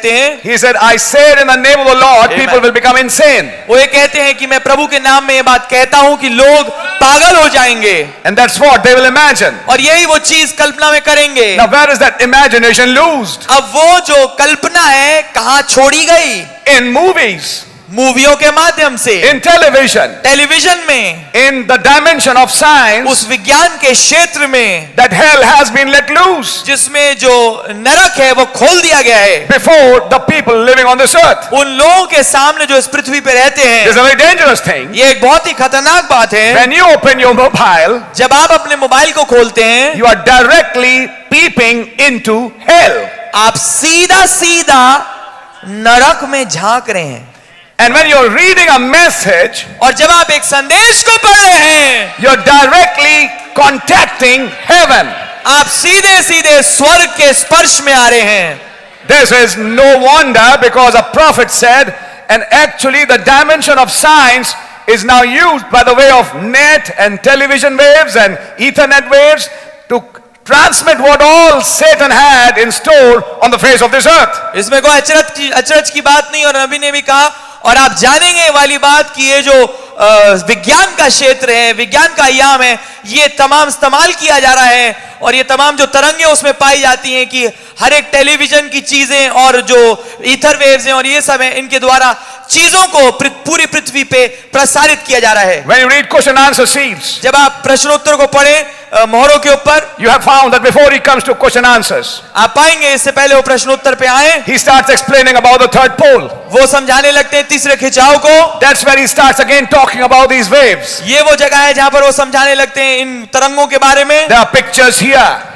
कहते हैं, He said, I said in the name of the Lord, Amen. people will become insane. वो ये कहते हैं कि मैं प्रभु के नाम में ये बात कहता हूं कि लोग पागल हो जाएंगे, And that's what they will imagine. और यही वो चीज कल्पना में करेंगे। Now, where is that imagination loosed? अब वो जो कल्पना है कहां छोड़ी गई? In movies, मूवियों के माध्यम से, in television, टेलीविजन में, in the dimension of science, उस विज्ञान के क्षेत्र में that hell has been let loose जिसमें जो नरक है वो खोल दिया गया है before the people living on this earth. उन लोगों के सामने जो इस पृथ्वी पे रहते This is हैं। a very dangerous thing. ये एक बहुत ही खतरनाक बात है। When you open your mobile, जब आप अपने मोबाइल को खोलते हैं, you are directly peeping into hell. आप सीधा सीधा नरक में झांक रहे हैं। And when you're reading a message, और जब आप एक संदेश को पढ़ रहे हैं, you're directly contacting heaven. आप सीधे सीधे स्वर्ग के स्पर्श में आ रहे हैं। This is no wonder, because a prophet said, and actually the dimension of science is now used by the way of net and television waves and ethernet waves to transmit what all Satan had in store on the face of this earth. इसमें कोई अचरज की बात नहीं, और नबी ने भी कहा, और आप जानेंगे वाली बात कि ये जो विज्ञान का क्षेत्र है, विज्ञान का आयाम है, ये तमाम इस्तेमाल किया जा रहा है, और ये तमाम जो तरंगे उसमें पाई जाती हैं कि हर एक टेलीविजन की चीजें और जो ईथर वेव्स हैं और ये सब है, इनके द्वारा चीजों को पूरी पृथ्वी पे प्रसारित किया जा रहा है। When you read question answer sheets, जब आप प्रश्नोत्तर को पढ़ें मोहरों के ऊपर, you have found that before he comes to question answers, आप पाएंगे इससे पहले वो प्रश्नोत्तर पे आए, he starts explaining about the third pole. वो समझाने लगते हैं तीसरे खिंचाव को। That's where he starts again talking about these waves. ये वो जगह है जहां पर वो समझाने लगते हैं इन तरंगों के बारे में। There are pictures here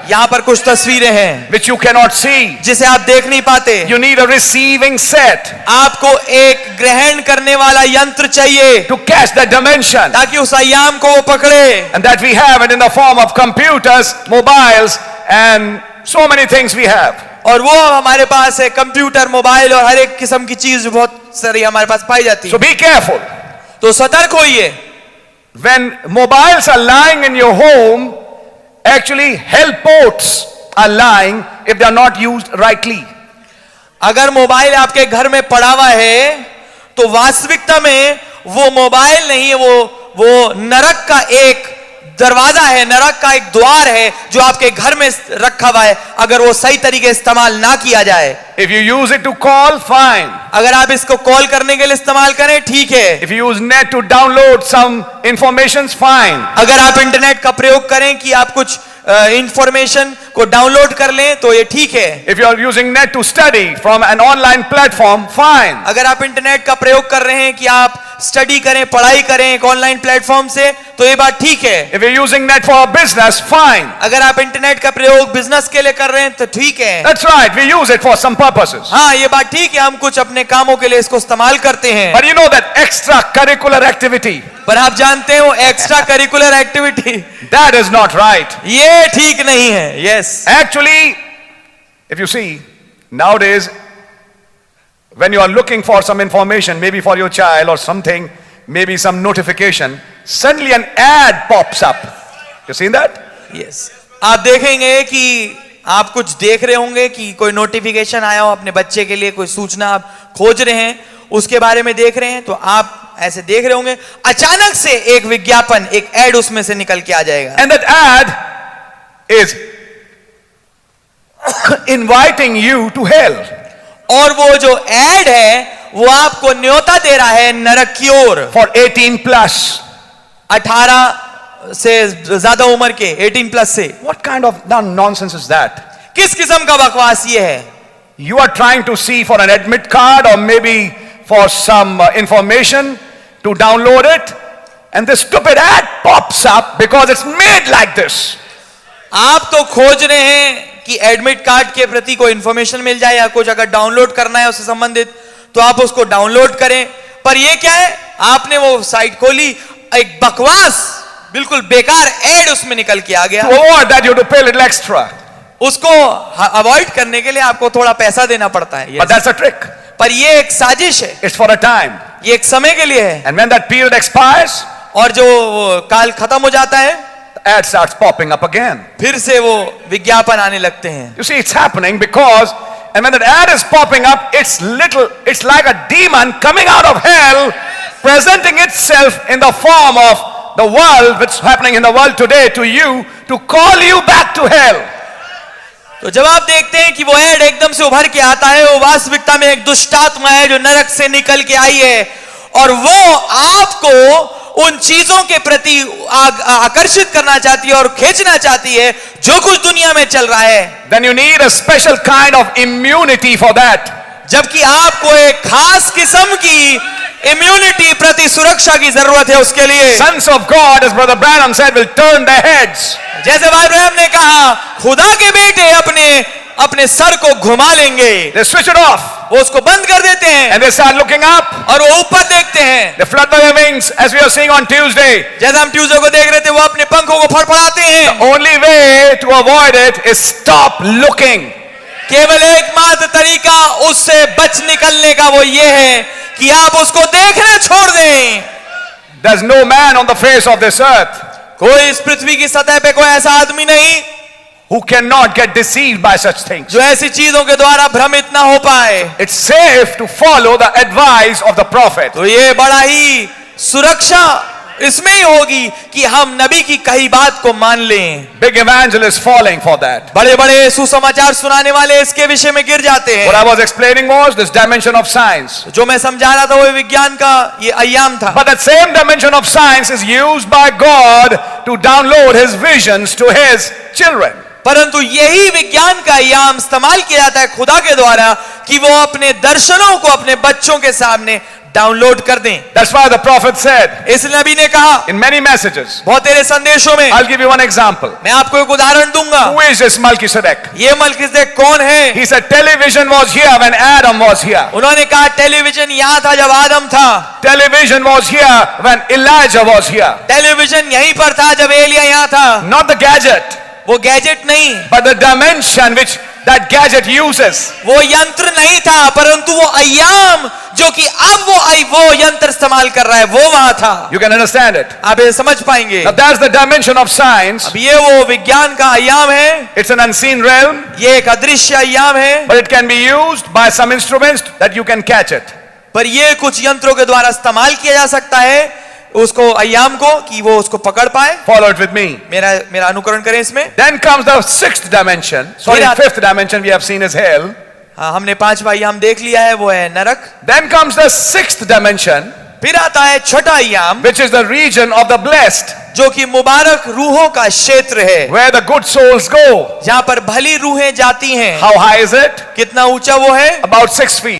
यहाँ पर कुछ तस्वीरें हैं which you cannot see. जिसे आप देख नहीं पाते। You need a receiving set आपको एक ग्रहण करने वाला यंत्र चाहिए to catch that dimension, ताकि उस आयाम को वो पकड़े, and that we have it in the form of computers, mobiles, and so many things we have. और वो हमारे पास है, कंप्यूटर, मोबाइल और हर एक किस्म की चीज बहुत सारी हमारे पास पाई जाती So है। be careful. तो सतर्क होइए। When mobiles are lying in your home, actually hell ports are lying if they are not used rightly. अगर मोबाइल आपके घर में पड़ा हुआ है तो वास्तविकता में वो मोबाइल नहीं है, वो नरक का एक दरवाजा है, नरक का एक द्वार है जो आपके घर में रखा हुआ है, अगर वो सही तरीके इस्तेमाल ना किया जाए। If you use it to call, fine. अगर आप इसको कॉल करने के लिए इस्तेमाल करें, ठीक है। If you use net to download some information, fine. अगर आप इंटरनेट का प्रयोग करें कि आप कुछ इंफॉर्मेशन को डाउनलोड कर लें तो ये ठीक है। If you are using net to study from an online platform, fine. अगर आप इंटरनेट का प्रयोग कर रहे हैं कि आप स्टडी करें, पढ़ाई करें एक ऑनलाइन प्लेटफॉर्म से, तो ये बात ठीक है। If you're using net for a business, fine. अगर आप इंटरनेट का प्रयोग बिजनेस के लिए कर रहे हैं तो ठीक है। That's right. We use it for some purposes. हाँ, ये बात ठीक है, हम कुछ अपने कामों के लिए इसको इस्तेमाल करते हैं। But you know that extracurricular activity, पर आप जानते हो extra curricular activity, that is not right. ये ठीक नहीं है। Yes, Actually, if you see, nowadays, when you are looking for some information, maybe for your child or something, maybe some notification, suddenly an ad pops up. You seen that? Yes, आप देखेंगे कि आप कुछ देख रहे होंगे कि कोई नोटिफिकेशन आया हो अपने बच्चे के लिए, कोई सूचना आप खोज रहे हैं, उसके बारे में देख रहे हैं, तो आप ऐसे देख रहे होंगे, अचानक से एक विज्ञापन, एक एड उसमें से निकल के आ जाएगा। And that ad is inviting you to hell. और वो जो एड है वो आपको न्योता दे रहा है नरक की ओर। For 18 plus. 18 से ज्यादा उम्र के, 18 प्लस से। What kind of nonsense is that? किस किस्म का बकवास ये है? You are trying to see for an admit card or maybe for some information to download it, and this stupid ad pops up because it's made like this. आप तो खोज रहे हैं कि एडमिट कार्ड के प्रति कोई इंफॉर्मेशन मिल जाए या कुछ अगर डाउनलोड करना है उससे संबंधित, तो आप उसको डाउनलोड करें, पर ये क्या है, आपने वो साइट खोली, एक बकवास बिल्कुल बेकार एड उसमें निकल के आ गया। To avoid that, you have to pay a little extra. उसको अवॉइड करने के लिए आपको थोड़ा पैसा देना पड़ता है। But that's a trick. पर ये एक साजिश है। It's for a time. ये एक समय के लिए है। And when that period expires, और जो काल खत्म हो जाता है, the ad starts popping up again. फिर से वो विज्ञापन आने लगते हैं। You see, it's happening because And when that ad is popping up, it's like a demon coming out of hell, presenting itself in the form of the world, which is happening in the world today to you, to call you back to hell. तो जब आप देखते हैं कि वो add एकदम से उभर के आता है, वो वास्तविकता में एक दुष्ट आत्मा है जो नरक से निकल के आई है, और वो आपको उन चीजों के प्रति आकर्षित करना चाहती है और खींचना चाहती है जो कुछ दुनिया में चल रहा है. Then you need a special kind of immunity for that. जबकि आपको एक खास किस्म की इम्यूनिटी प्रति सुरक्षा की जरूरत है उसके लिए. Sons of God, as Brother Branham said, will turn their heads. जैसे भाई ब्रैनम ने कहा, खुदा के बेटे अपने सर को घुमा लेंगे. They switch it off. वो उसको बंद कर देते हैं And they start looking up. और वो ऊपर देखते हैं. They flutter their wings, as we are seeing on Tuesday. जैसे हम ट्यूसडे को देख रहे थे, वो अपने पंखों को फड़फड़ाते हैं. Only way to avoid it is stop looking. केवल एकमात्र तरीका उससे बच निकलने का वो ये है कि आप उसको देखना छोड़ दें. There's no man on the face of this earth कोई इस पृथ्वी की सतह पे कोई ऐसा आदमी नहीं who cannot get deceived by such things. जो ऐसी चीजों के द्वारा भ्रमित ना हो पाए. It's safe to follow the advice of the prophet. तो ये बड़ा ही सुरक्षा इसमें ही होगी कि हम नबी की कही बात को मान लें. Big evangelists falling for that. बड़े बड़े सुसमाचार सुनाने वाले इसके विषय में गिर जाते हैं. What I was explaining was this dimension of science. जो मैं समझा रहा था वो विज्ञान का ये अय्याम था. But that same dimension of science is used by God to download his visions to his children. परंतु यही विज्ञान का अय्याम इस्तेमाल किया जाता है खुदा के द्वारा कि वो अपने दर्शनों को अपने बच्चों के सामने डाउनलोड कर दें. That's why the prophet said इसलिए नबी ने कहा in many messages. बहुत तेरे संदेशों में. I'll give you one example. मैं आपको एक उदाहरण दूंगा. Who is this Melchizedek? ये मलकीसेदेक कौन है? He said television was here when Adam was here. उन्होंने कहा टेलीविजन यहाँ था जब आदम था. Television was here when Elijah was here. Television यहीं पर था जब एलिया यहाँ था. Not the gadget, वो गैजेट नहीं, but the dimension which that gadget uses. वो यंत्र नहीं था, परंतु वो अय्याम जो कि अब वो यंत्र इस्तेमाल कर रहा है वो वहां था. You can understand it. आप ये समझ पाएंगे. Now that's the dimension of science. अब ये वो विज्ञान का अय्याम है. It's an unseen realm, ये एक अदृश्य अय्याम है, but it can be used by some instruments that you can catch it. पर ये कुछ यंत्रों के द्वारा इस्तेमाल किया जा सकता है उसको अय्याम को कि वो उसको पकड़ पाए. Follow it with me. मेरा अनुकरण करें इसमें. Then comes the sixth dimension. Sorry, fifth dimension we have seen is hell. हाँ, हमने पांचवा अय्याम देख लिया है, वो है नरक. Then comes the sixth dimension, फिर आता है छठा अय्याम, which is the region of the blessed, जो कि मुबारक रूहों का क्षेत्र है, where the good souls go. जहां पर भली रूहें जाती हैं. How high is it? कितना ऊंचा वो है? About 6 feet.